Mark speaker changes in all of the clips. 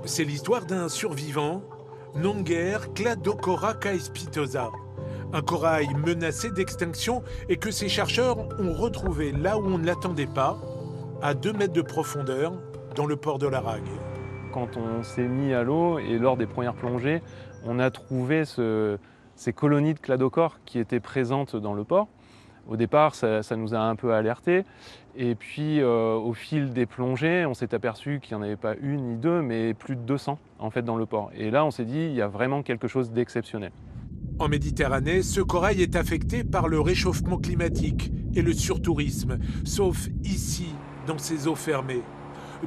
Speaker 1: C'est l'histoire d'un survivant, Nonger Cladocora caespitosa, un corail menacé d'extinction et que ces chercheurs ont retrouvé là où on ne l'attendait pas, à 2 mètres de profondeur, dans le port de Laragne.
Speaker 2: Quand on s'est mis à l'eau et lors des premières plongées, on a trouvé ces colonies de cladocore qui étaient présentes dans le port. Au départ, ça nous a un peu alertés. Et puis, au fil des plongées, on s'est aperçu qu'il n'y en avait pas une ni deux, mais plus de 200 en fait, dans le port. Et là, on s'est dit, il y a vraiment quelque chose d'exceptionnel.
Speaker 1: En Méditerranée, ce corail est affecté par le réchauffement climatique et le surtourisme, sauf ici, dans ces eaux fermées.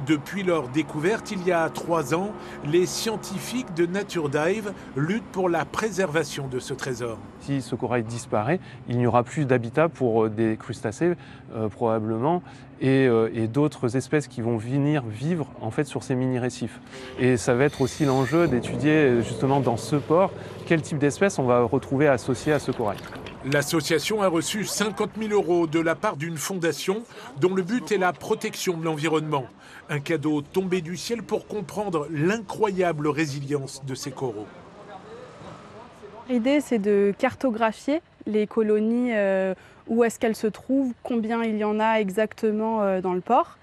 Speaker 1: Depuis leur découverte, il y a 3 ans, les scientifiques de Nature Dive luttent pour la préservation de ce trésor.
Speaker 2: Si ce corail disparaît, il n'y aura plus d'habitat pour des crustacés probablement et d'autres espèces qui vont venir vivre en fait sur ces mini-récifs. Et ça va être aussi l'enjeu d'étudier justement dans ce port quel type d'espèces on va retrouver associées à ce corail.
Speaker 1: L'association a reçu 50 000 € de la part d'une fondation dont le but est la protection de l'environnement. Un cadeau tombé du ciel pour comprendre l'incroyable résilience de ces coraux.
Speaker 3: L'idée, c'est de cartographier les colonies, où est-ce qu'elles se trouvent, combien il y en a exactement dans le port.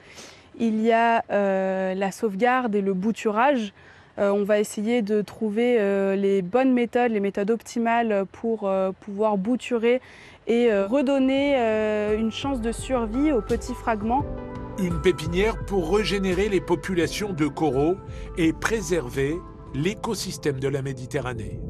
Speaker 3: Il y a la sauvegarde et le bouturage. On va essayer de trouver les bonnes méthodes, les méthodes optimales pour pouvoir bouturer et redonner une chance de survie aux petits fragments.
Speaker 1: Une pépinière pour régénérer les populations de coraux et préserver l'écosystème de la Méditerranée.